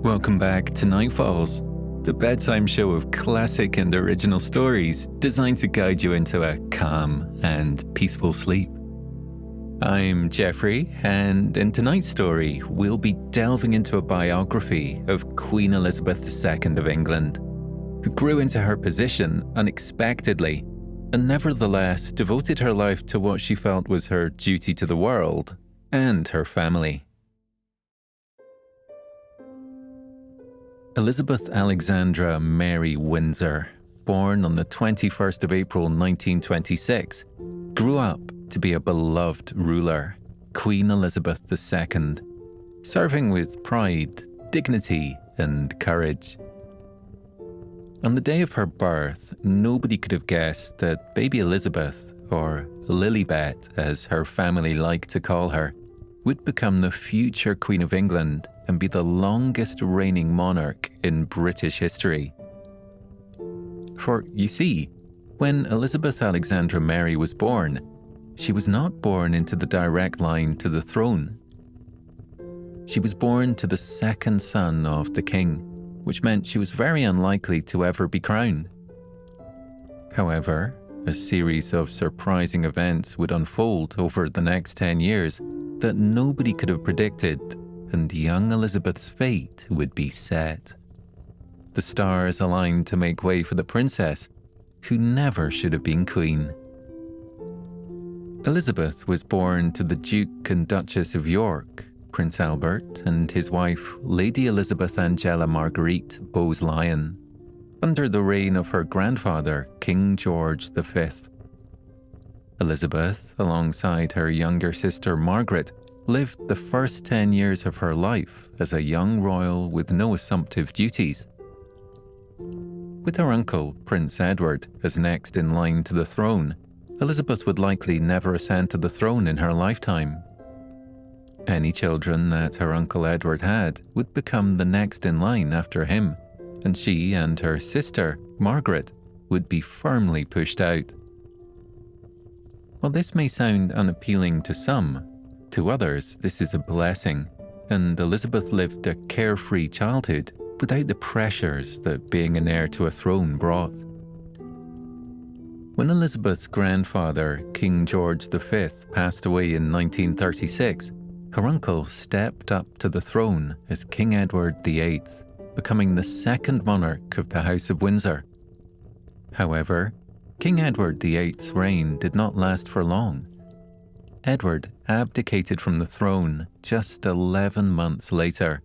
Welcome back to Nightfalls, the bedtime show of classic and original stories designed to guide you into a calm and peaceful sleep. I'm Geoffrey, and in tonight's story, we'll be delving into a biography of Queen Elizabeth II of England, who grew into her position unexpectedly and nevertheless devoted her life to what she felt was her duty to the world and her family. Elizabeth Alexandra Mary Windsor, born on the 21st of April 1926, grew up to be a beloved ruler, Queen Elizabeth II, serving with pride, dignity, and courage. On the day of her birth, nobody could have guessed that baby Elizabeth, or Lilibet as her family liked to call her, would become the future Queen of England and be the longest reigning monarch in British history. For, you see, when Elizabeth Alexandra Mary was born, she was not born into the direct line to the throne. She was born to the second son of the king, which meant she was very unlikely to ever be crowned. However, a series of surprising events would unfold over the next 10 years that nobody could have predicted, and young Elizabeth's fate would be set. The stars aligned to make way for the princess, who never should have been queen. Elizabeth was born to the Duke and Duchess of York, Prince Albert, and his wife, Lady Elizabeth Angela Marguerite Bowes-Lyon, under the reign of her grandfather, King George V. Elizabeth, alongside her younger sister Margaret, lived the first 10 years of her life as a young royal with no assumptive duties. With her uncle, Prince Edward, as next in line to the throne, Elizabeth would likely never ascend to the throne in her lifetime. Any children that her Uncle Edward had would become the next in line after him, and she and her sister, Margaret, would be firmly pushed out. While this may sound unappealing to some, to others this is a blessing, and Elizabeth lived a carefree childhood without the pressures that being an heir to a throne brought. When Elizabeth's grandfather, King George V, passed away in 1936, her uncle stepped up to the throne as King Edward VIII, becoming the second monarch of the House of Windsor. However, King Edward VIII's reign did not last for long. Edward abdicated from the throne just 11 months later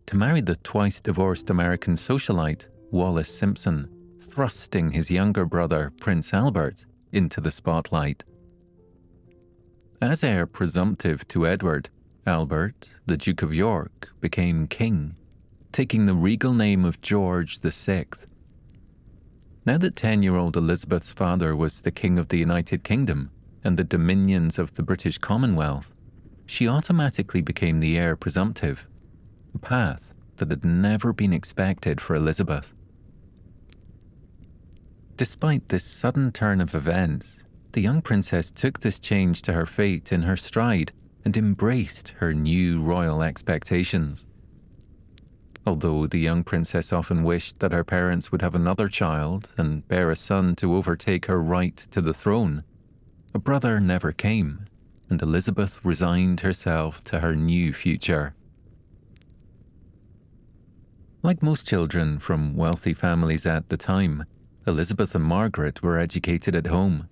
to marry the twice-divorced American socialite Wallis Simpson, thrusting his younger brother, Prince Albert, into the spotlight. As heir presumptive to Edward, Albert, the Duke of York, became king, taking the regal name of George VI. Now that 10-year-old Elizabeth's father was the King of the United Kingdom and the dominions of the British Commonwealth, she automatically became the heir presumptive, a path that had never been expected for Elizabeth. Despite this sudden turn of events, the young princess took this change to her fate in her stride and embraced her new royal expectations. Although the young princess often wished that her parents would have another child and bear a son to overtake her right to the throne, a brother never came, and Elizabeth resigned herself to her new future. Like most children from wealthy families at the time, Elizabeth and Margaret were educated at home.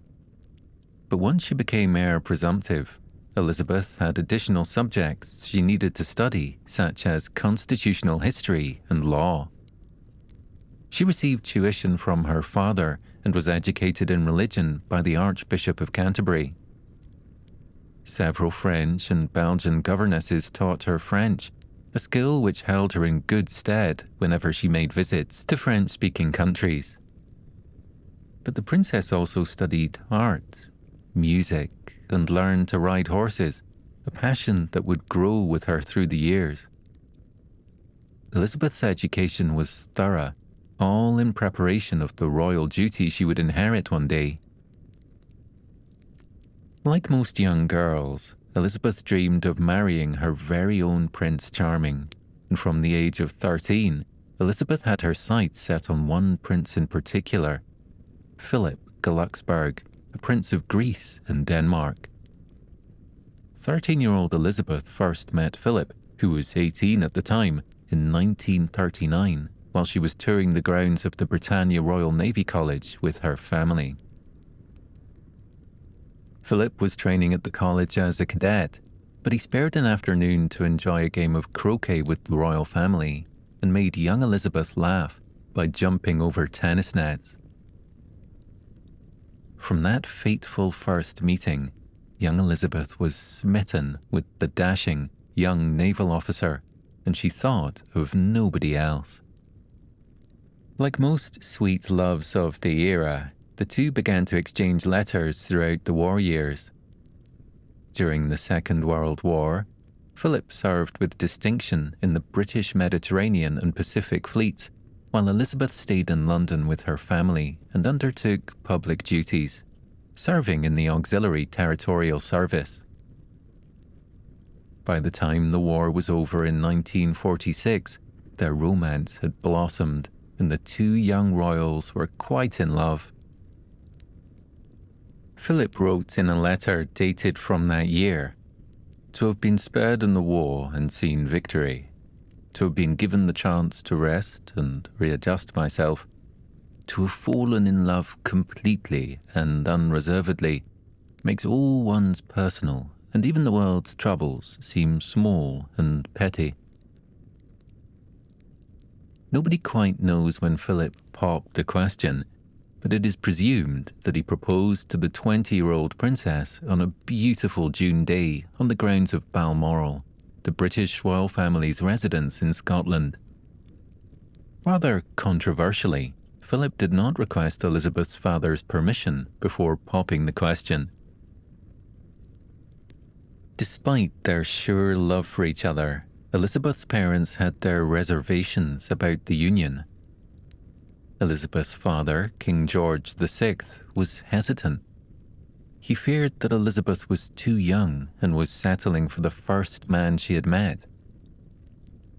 But once she became heir presumptive, Elizabeth had additional subjects she needed to study, such as constitutional history and law. She received tuition from her father and was educated in religion by the Archbishop of Canterbury. Several French and Belgian governesses taught her French, a skill which held her in good stead whenever she made visits to French-speaking countries. But the princess also studied art, music, and learned to ride horses, a passion that would grow with her through the years. Elizabeth's education was thorough, all in preparation of the royal duty she would inherit one day. Like most young girls, Elizabeth dreamed of marrying her very own Prince Charming, and from the age of 13, Elizabeth had her sights set on one prince in particular, Philip Glucksberg, a prince of Greece and Denmark. 13-year-old Elizabeth first met Philip, who was 18 at the time, in 1939, while she was touring the grounds of the Britannia Royal Navy College with her family. Philip was training at the college as a cadet, but he spared an afternoon to enjoy a game of croquet with the royal family and made young Elizabeth laugh by jumping over tennis nets. From that fateful first meeting, young Elizabeth was smitten with the dashing young naval officer, and she thought of nobody else. Like most sweet loves of the era, the two began to exchange letters throughout the war years. During the Second World War, Philip served with distinction in the British Mediterranean and Pacific fleets, while Elizabeth stayed in London with her family and undertook public duties, serving in the Auxiliary Territorial Service. By the time the war was over in 1946, their romance had blossomed and the two young royals were quite in love. Philip wrote in a letter dated from that year, "To have been spared in the war and seen victory, to have been given the chance to rest and readjust myself, to have fallen in love completely and unreservedly, makes all one's personal and even the world's troubles seem small and petty." Nobody quite knows when Philip popped the question, but it is presumed that he proposed to the 20-year-old princess on a beautiful June day on the grounds of Balmoral, the British royal family's residence in Scotland. Rather controversially, Philip did not request Elizabeth's father's permission before popping the question. Despite their sure love for each other, Elizabeth's parents had their reservations about the union. Elizabeth's father, King George VI, was hesitant. He feared that Elizabeth was too young and was settling for the first man she had met.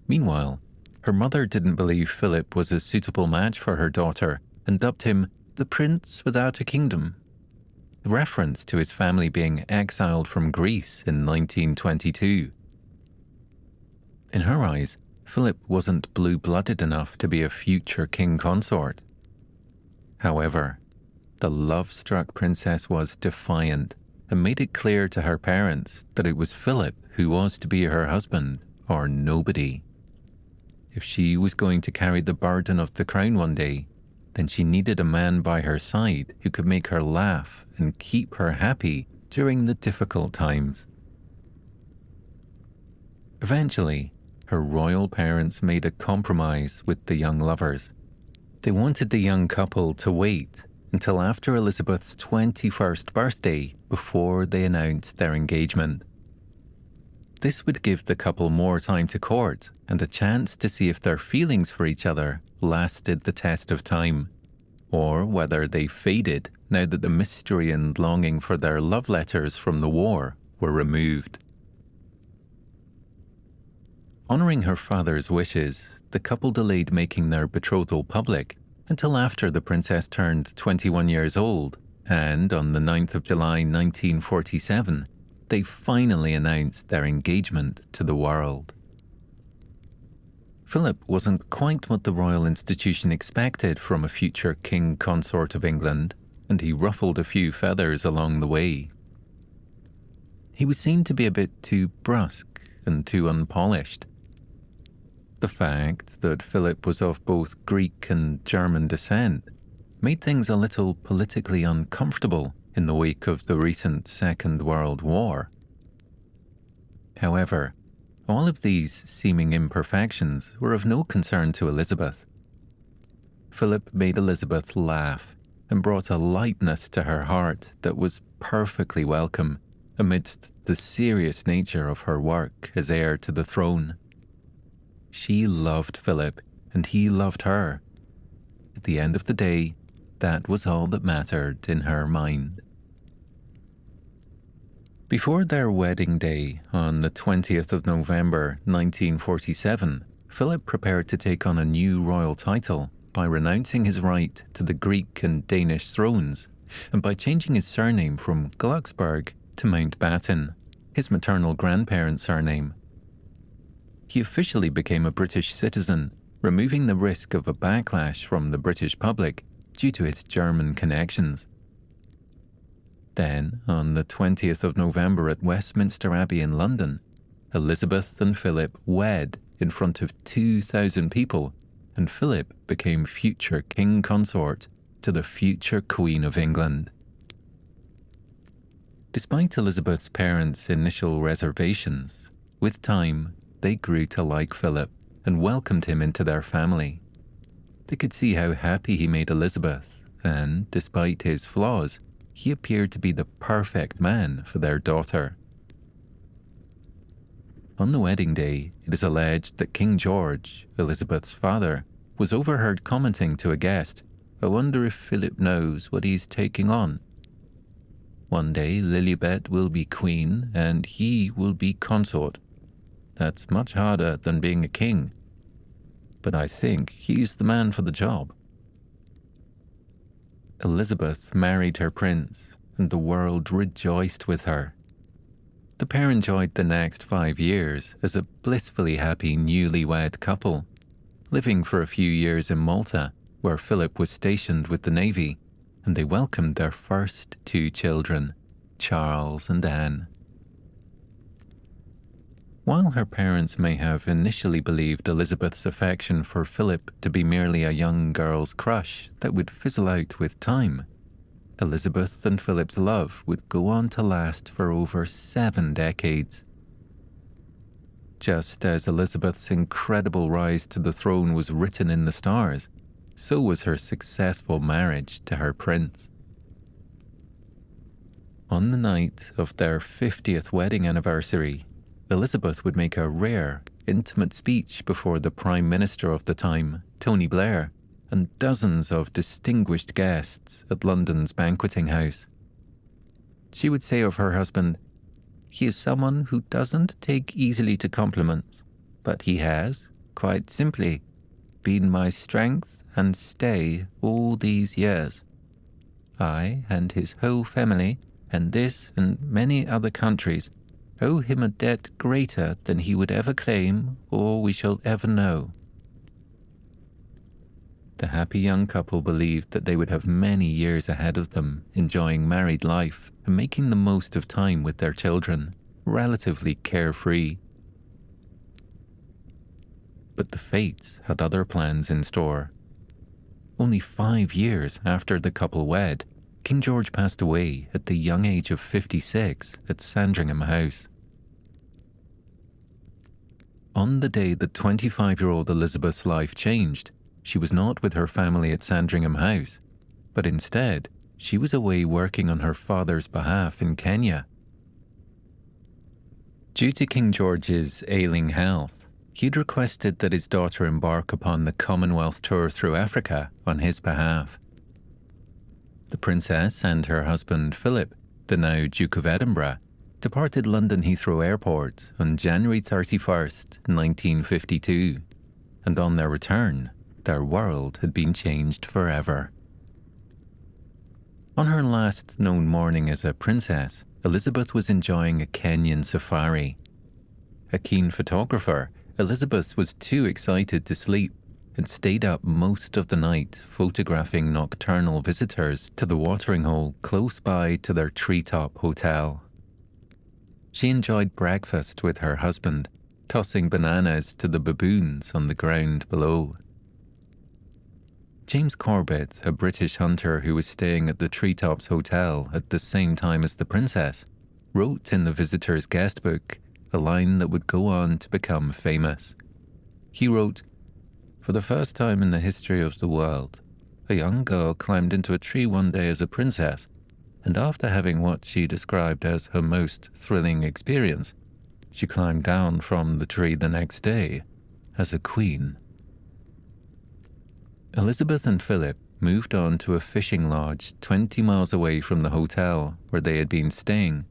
Meanwhile, her mother didn't believe Philip was a suitable match for her daughter and dubbed him the Prince Without a Kingdom, a reference to his family being exiled from Greece in 1922. In her eyes, Philip wasn't blue-blooded enough to be a future king consort. However, the love-struck princess was defiant and made it clear to her parents that it was Philip who was to be her husband or nobody. If she was going to carry the burden of the crown one day, then she needed a man by her side who could make her laugh and keep her happy during the difficult times. Eventually, her royal parents made a compromise with the young lovers. They wanted the young couple to wait until after Elizabeth's 21st birthday before they announced their engagement. This would give the couple more time to court and a chance to see if their feelings for each other lasted the test of time, or whether they faded now that the mystery and longing for their love letters from the war were removed. Honouring her father's wishes, the couple delayed making their betrothal public until after the princess turned 21 years old, and on the 9th of July 1947, they finally announced their engagement to the world. Philip wasn't quite what the royal institution expected from a future king consort of England, and he ruffled a few feathers along the way. He was seen to be a bit too brusque and too unpolished. The fact that Philip was of both Greek and German descent made things a little politically uncomfortable in the wake of the recent Second World War. However, all of these seeming imperfections were of no concern to Elizabeth. Philip made Elizabeth laugh and brought a lightness to her heart that was perfectly welcome amidst the serious nature of her work as heir to the throne. She loved Philip, and he loved her. At the end of the day, that was all that mattered in her mind. Before their wedding day on the 20th of November 1947, Philip prepared to take on a new royal title by renouncing his right to the Greek and Danish thrones, and by changing his surname from Glucksberg to Mountbatten, his maternal grandparents' surname. He officially became a British citizen, removing the risk of a backlash from the British public due to his German connections. Then, on the 20th of November at Westminster Abbey in London, Elizabeth and Philip wed in front of 2,000 people, and Philip became future king consort to the future Queen of England. Despite Elizabeth's parents' initial reservations, with time they grew to like Philip and welcomed him into their family. They could see how happy he made Elizabeth, and despite his flaws, he appeared to be the perfect man for their daughter. On the wedding day, it is alleged that King George, Elizabeth's father, was overheard commenting to a guest, "I wonder if Philip knows what he's taking on. One day Lilibet will be queen and he will be consort. That's much harder than being a king. But I think he's the man for the job." Elizabeth married her prince, and the world rejoiced with her. The pair enjoyed the next 5 years as a blissfully happy newlywed couple, living for a few years in Malta, where Philip was stationed with the Navy, and they welcomed their first 2 children, Charles and Anne. While her parents may have initially believed Elizabeth's affection for Philip to be merely a young girl's crush that would fizzle out with time, Elizabeth and Philip's love would go on to last for over 7 decades. Just as Elizabeth's incredible rise to the throne was written in the stars, so was her successful marriage to her prince. On the night of their 50th wedding anniversary, Elizabeth would make a rare, intimate speech before the Prime Minister of the time, Tony Blair, and dozens of distinguished guests at London's banqueting house. She would say of her husband, "He is someone who doesn't take easily to compliments, but he has, quite simply, been my strength and stay all these years. I and his whole family, and this and many other countries, owe him a debt greater than he would ever claim or we shall ever know." The happy young couple believed that they would have many years ahead of them, enjoying married life and making the most of time with their children, relatively carefree. But the fates had other plans in store. Only 5 years after the couple wed, King George passed away at the young age of 56 at Sandringham House. On the day that 25-year-old Elizabeth's life changed, she was not with her family at Sandringham House, but instead, she was away working on her father's behalf in Kenya. Due to King George's ailing health, he'd requested that his daughter embark upon the Commonwealth tour through Africa on his behalf. The princess and her husband Philip, the now Duke of Edinburgh, departed London Heathrow Airport on January 31st, 1952, and on their return, their world had been changed forever. On her last known morning as a princess, Elizabeth was enjoying a Kenyan safari. A keen photographer, Elizabeth was too excited to sleep and stayed up most of the night photographing nocturnal visitors to the watering hole close by to their treetop hotel. She enjoyed breakfast with her husband, tossing bananas to the baboons on the ground below. James Corbett, a British hunter who was staying at the Treetops Hotel at the same time as the princess, wrote in the visitor's guest book a line that would go on to become famous. He wrote, "For the first time in the history of the world, a young girl climbed into a tree one day as a princess, and after having what she described as her most thrilling experience, she climbed down from the tree the next day as a queen." Elizabeth and Philip moved on to a fishing lodge 20 miles away from the hotel where they had been staying,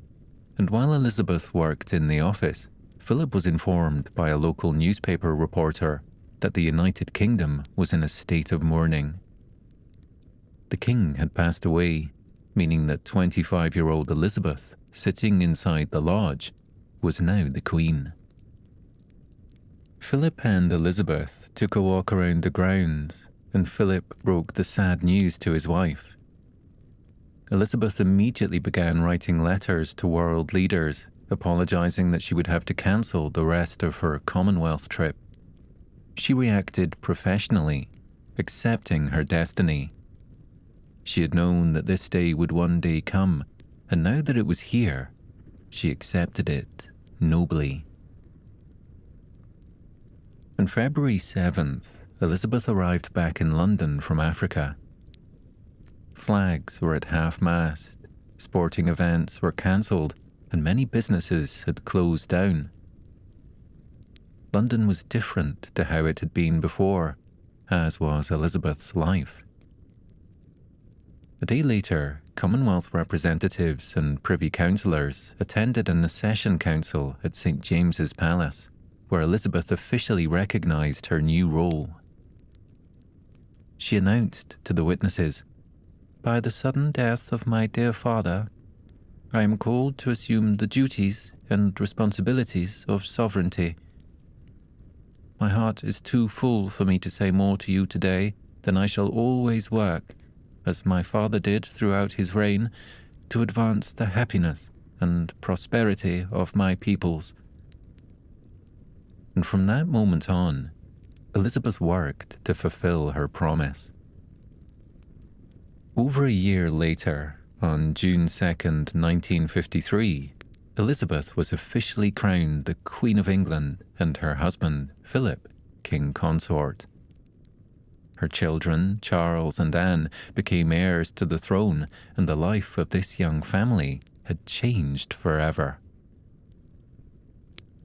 and while Elizabeth worked in the office, Philip was informed by a local newspaper reporter that the United Kingdom was in a state of mourning. The king had passed away, meaning that 25-year-old Elizabeth, sitting inside the lodge, was now the queen. Philip and Elizabeth took a walk around the grounds, and Philip broke the sad news to his wife. Elizabeth immediately began writing letters to world leaders, apologizing that she would have to cancel the rest of her Commonwealth trip. She reacted professionally, accepting her destiny. She had known that this day would one day come, and now that it was here, she accepted it nobly. On February 7th, Elizabeth arrived back in London from Africa. Flags were at half-mast, sporting events were cancelled, and many businesses had closed down. London was different to how it had been before, as was Elizabeth's life. A day later, Commonwealth representatives and Privy Councillors attended an accession council at St James's Palace, where Elizabeth officially recognised her new role. She announced to the witnesses, "By the sudden death of my dear father, I am called to assume the duties and responsibilities of sovereignty. My heart is too full for me to say more to you today than I shall always work, as my father did throughout his reign, to advance the happiness and prosperity of my peoples." And from that moment on, Elizabeth worked to fulfill her promise. Over a year later, on June 2nd, 1953, Elizabeth was officially crowned the Queen of England and her husband, Philip, King Consort. Her children, Charles and Anne, became heirs to the throne, and the life of this young family had changed forever.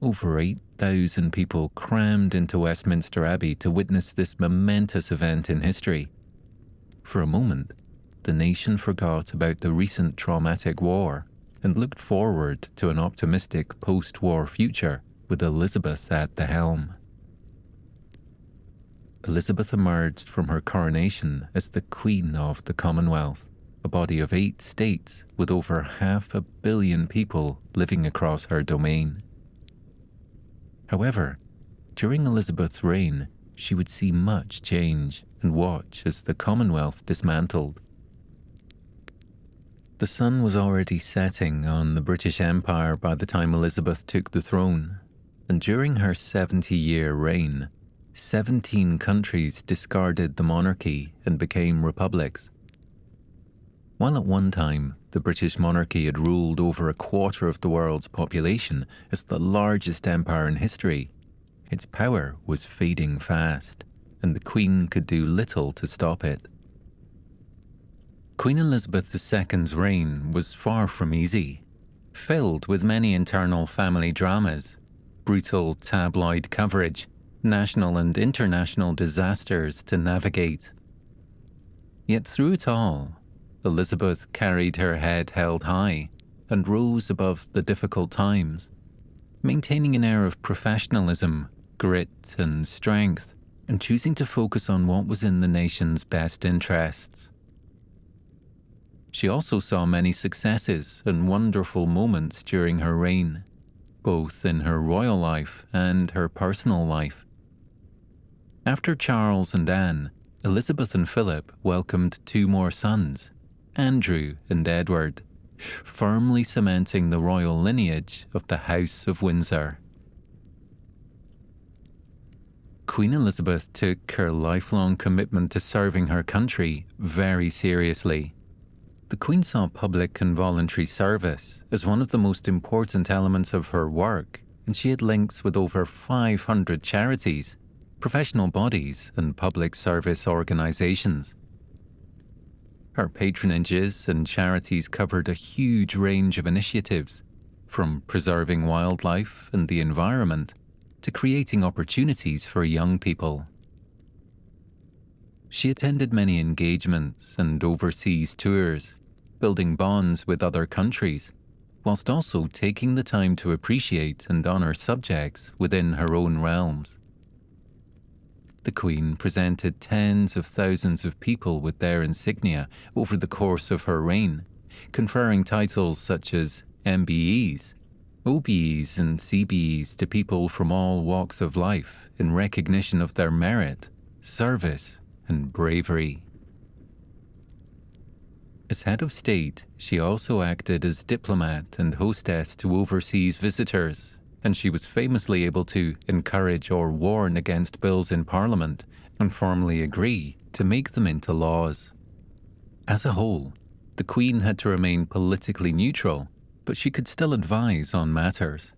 Over 8,000 people crammed into Westminster Abbey to witness this momentous event in history. For a moment, the nation forgot about the recent traumatic war and looked forward to an optimistic post-war future with Elizabeth at the helm. Elizabeth emerged from her coronation as the Queen of the Commonwealth, a body of 8 states with over 500 million people living across her domain. However, during Elizabeth's reign, she would see much change and watch as the Commonwealth dismantled. The sun was already setting on the British Empire by the time Elizabeth took the throne, and during her 70-year reign, 17 countries discarded the monarchy and became republics. While at one time the British monarchy had ruled over a quarter of the world's population as the largest empire in history, its power was fading fast, and the Queen could do little to stop it. Queen Elizabeth II's reign was far from easy, filled with many internal family dramas, brutal tabloid coverage, national and international disasters to navigate. Yet through it all, Elizabeth carried her head held high and rose above the difficult times, maintaining an air of professionalism, grit and strength, and choosing to focus on what was in the nation's best interests. She also saw many successes and wonderful moments during her reign, both in her royal life and her personal life. After Charles and Anne, Elizabeth and Philip welcomed 2 more sons, Andrew and Edward, firmly cementing the royal lineage of the House of Windsor. Queen Elizabeth took her lifelong commitment to serving her country very seriously. The Queen saw public and voluntary service as one of the most important elements of her work, and she had links with over 500 charities, professional bodies, and public service organisations. Her patronages and charities covered a huge range of initiatives, from preserving wildlife and the environment to creating opportunities for young people. She attended many engagements and overseas tours, building bonds with other countries, whilst also taking the time to appreciate and honour subjects within her own realms. The Queen presented tens of thousands of people with their insignia over the course of her reign, conferring titles such as MBEs, OBEs and CBEs to people from all walks of life in recognition of their merit, service and bravery. As head of state, she also acted as diplomat and hostess to overseas visitors, and she was famously able to encourage or warn against bills in Parliament and formally agree to make them into laws. As a whole, the Queen had to remain politically neutral, but she could still advise on matters.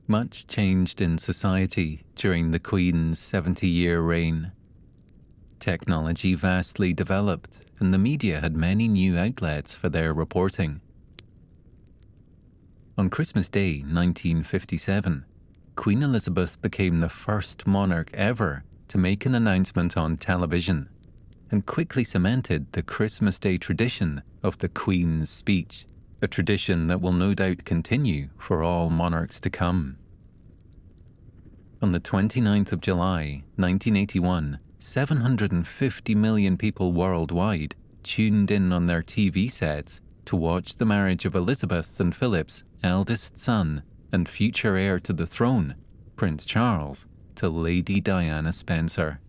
Much changed in society during the Queen's 70-year reign. Technology vastly developed, and the media had many new outlets for their reporting. On Christmas Day, 1957, Queen Elizabeth became the first monarch ever to make an announcement on television, and quickly cemented the Christmas Day tradition of the Queen's speech, a tradition that will no doubt continue for all monarchs to come. On the 29th of July, 1981, 750 million people worldwide tuned in on their TV sets to watch the marriage of Elizabeth and Philip's eldest son and future heir to the throne, Prince Charles, to Lady Diana Spencer.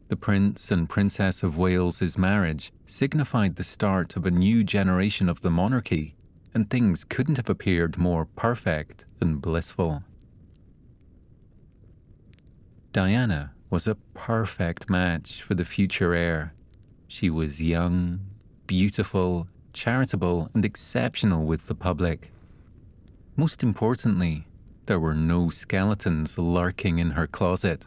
The Prince and Princess of Wales's marriage signified the start of a new generation of the monarchy, and things couldn't have appeared more perfect and blissful. Diana was a perfect match for the future heir. She was young, beautiful, charitable, and exceptional with the public. Most importantly, there were no skeletons lurking in her closet.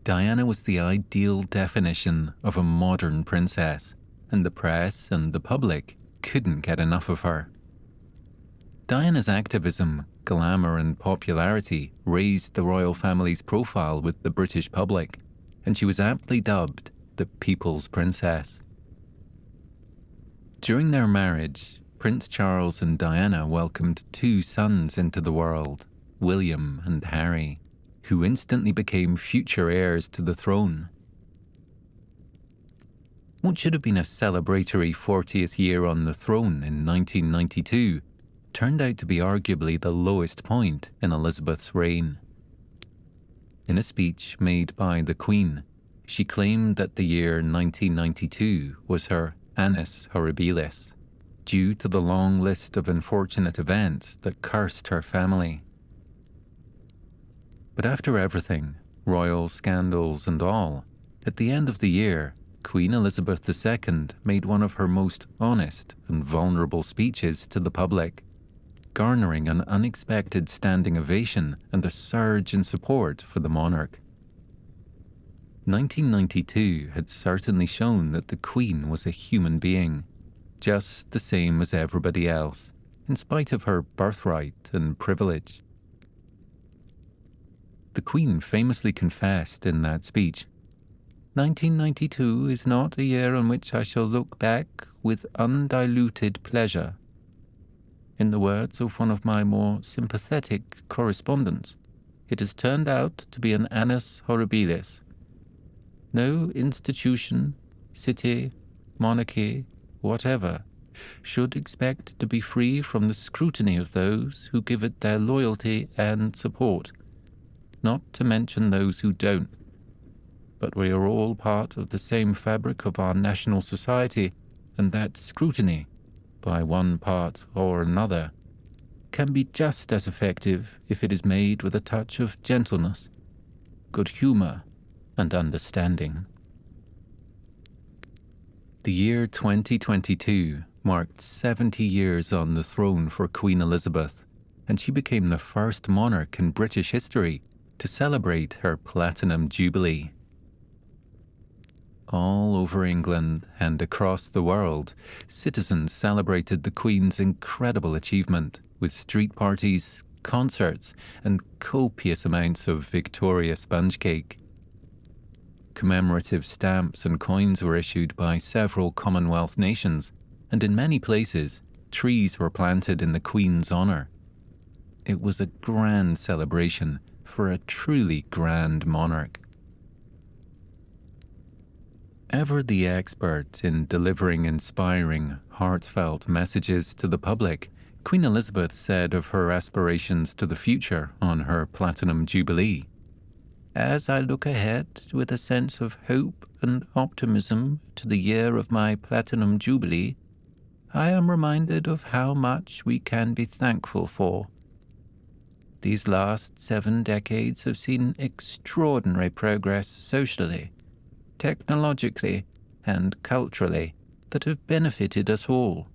Diana was the ideal definition of a modern princess, and the press and the public couldn't get enough of her. Diana's activism, glamour and popularity raised the royal family's profile with the British public, and she was aptly dubbed the People's Princess. During their marriage, Prince Charles and Diana welcomed two sons into the world, William and Harry, who instantly became future heirs to the throne. What should have been a celebratory 40th year on the throne in 1992 turned out to be arguably the lowest point in Elizabeth's reign. In a speech made by the Queen, she claimed that the year 1992 was her annus horribilis, due to the long list of unfortunate events that cursed her family. But after everything, royal scandals and all, at the end of the year, Queen Elizabeth II made one of her most honest and vulnerable speeches to the public, garnering an unexpected standing ovation and a surge in support for the monarch. 1992 had certainly shown that the Queen was a human being, just the same as everybody else, in spite of her birthright and privilege. The Queen famously confessed in that speech, "1992 is not a year on which I shall look back with undiluted pleasure. In the words of one of my more sympathetic correspondents, it has turned out to be an annus horribilis. No institution, city, monarchy, whatever, should expect to be free from the scrutiny of those who give it their loyalty and support, not to mention those who don't. But we are all part of the same fabric of our national society, and that scrutiny, by one part or another, can be just as effective if it is made with a touch of gentleness, good humour, and understanding." The year 2022 marked 70 years on the throne for Queen Elizabeth, and she became the first monarch in British history to celebrate her Platinum Jubilee. All over England and across the world, citizens celebrated the Queen's incredible achievement with street parties, concerts, and copious amounts of Victoria sponge cake. commemorative stamps and coins were issued by several Commonwealth nations, and in many places, trees were planted in the Queen's honour. It was a grand celebration for a truly grand monarch. Ever the expert in delivering inspiring, heartfelt messages to the public, Queen Elizabeth said of her aspirations to the future on her Platinum Jubilee, "As I look ahead with a sense of hope and optimism to the year of my Platinum Jubilee, I am reminded of how much we can be thankful for. These last 7 decades have seen extraordinary progress socially, technologically, and culturally that have benefited us all,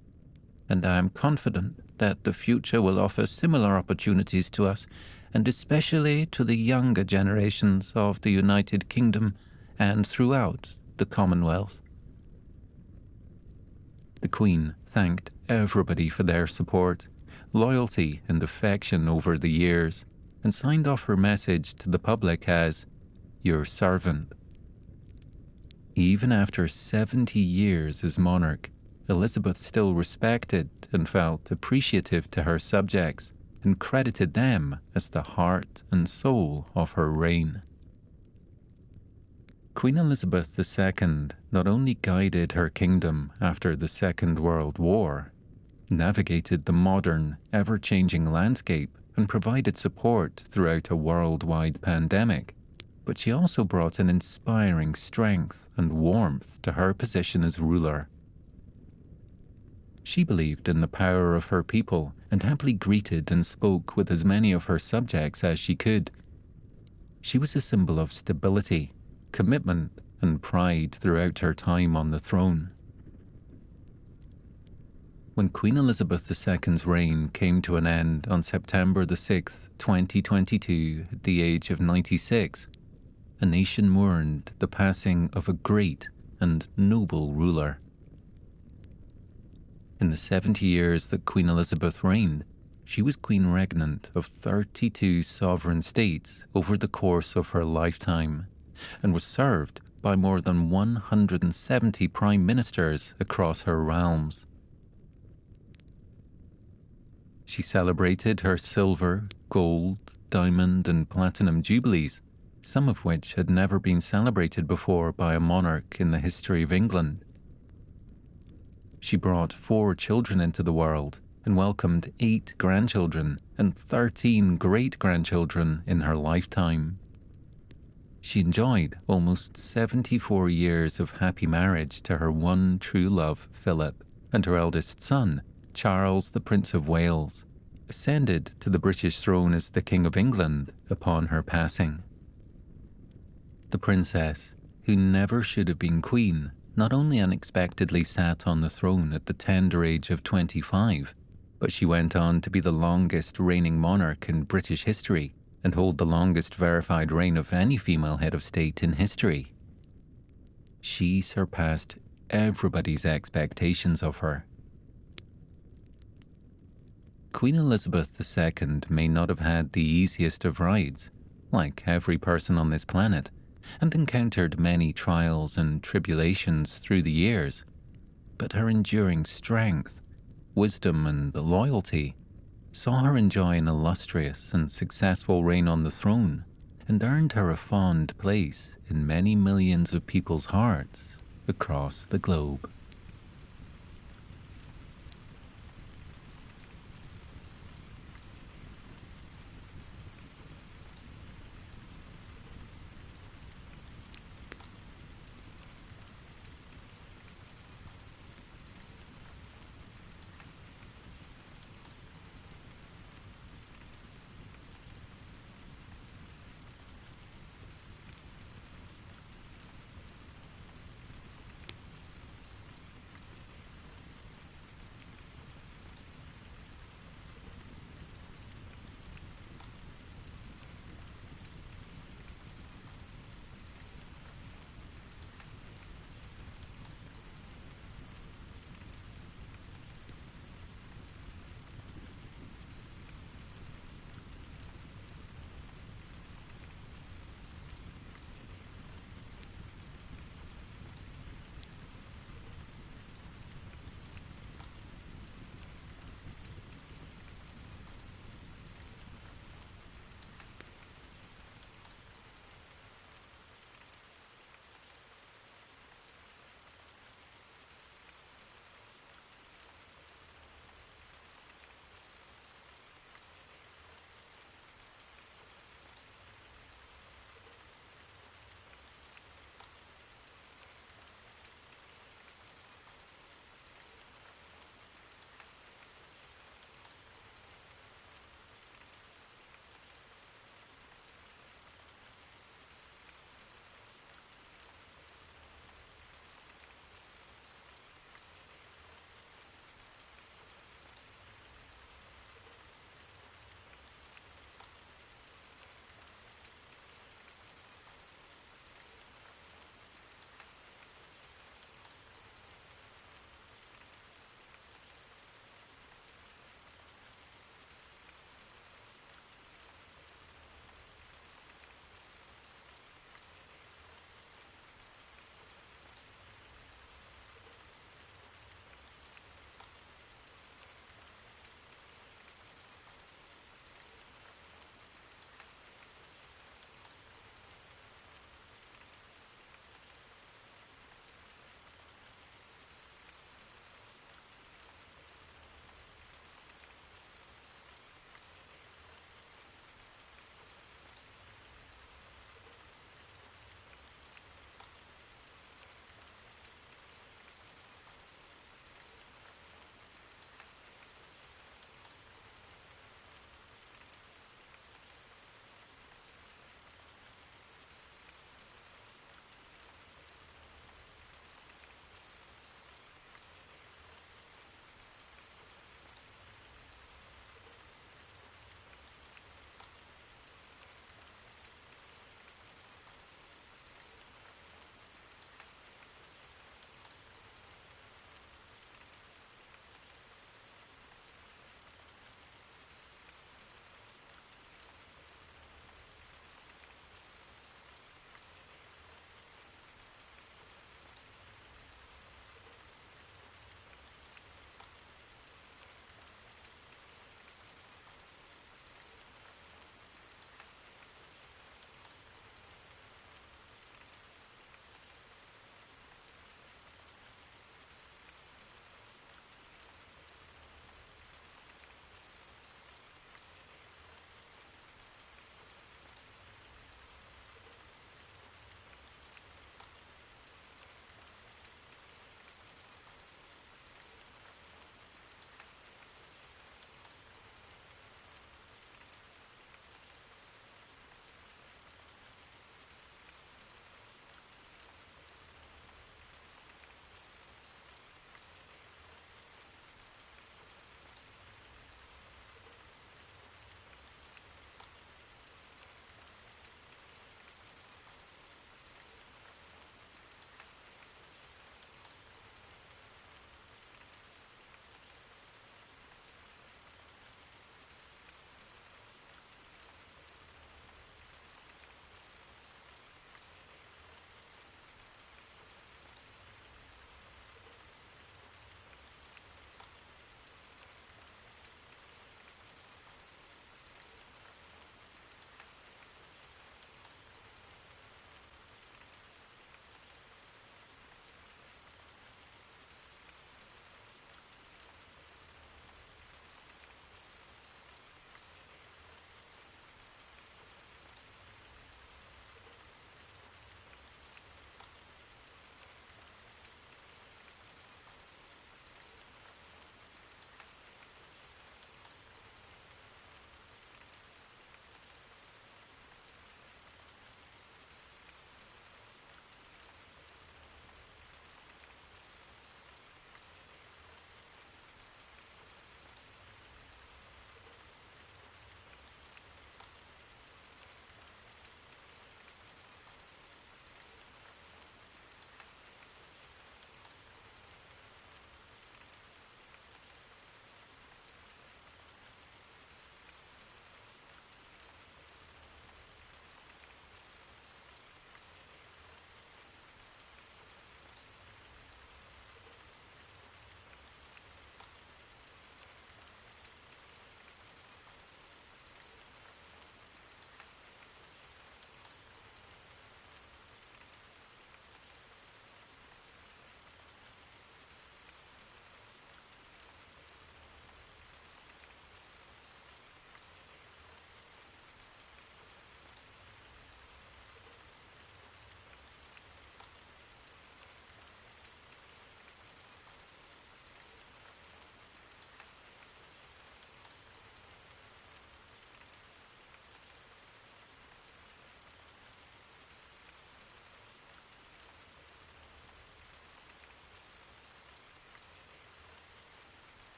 and I am confident that the future will offer similar opportunities to us, and especially to the younger generations of the United Kingdom and throughout the Commonwealth." The Queen thanked everybody for their support, loyalty and affection over the years, and signed off her message to the public as "your servant." Even after 70 years as monarch, Elizabeth still respected and felt appreciative to her subjects and credited them as the heart and soul of her reign. Queen Elizabeth II not only guided her kingdom after the Second World War, navigated the modern, ever-changing landscape and provided support throughout a worldwide pandemic, but she also brought an inspiring strength and warmth to her position as ruler. She believed in the power of her people and happily greeted and spoke with as many of her subjects as she could. She was a symbol of stability, commitment, and pride throughout her time on the throne. When Queen Elizabeth II's reign came to an end on September the 6th, 2022, at the age of 96, a nation mourned the passing of a great and noble ruler. In the 70 years that Queen Elizabeth reigned, she was Queen Regnant of 32 sovereign states over the course of her lifetime, and was served by more than 170 prime ministers across her realms. She celebrated her silver, gold, diamond, and platinum jubilees, some of which had never been celebrated before by a monarch in the history of England. She brought 4 children into the world and welcomed 8 grandchildren and 13 great-grandchildren in her lifetime. She enjoyed almost 74 years of happy marriage to her one true love, Philip, and her eldest son, Charles, the Prince of Wales, ascended to the British throne as the King of England upon her passing. The princess, who never should have been queen, not only unexpectedly sat on the throne at the tender age of 25, but she went on to be the longest reigning monarch in British history and hold the longest verified reign of any female head of state in history. She surpassed everybody's expectations of her. Queen Elizabeth II may not have had the easiest of rides, like every person on this planet, and encountered many trials and tribulations through the years, but her enduring strength, wisdom, and loyalty saw her enjoy an illustrious and successful reign on the throne, and earned her a fond place in many millions of people's hearts across the globe.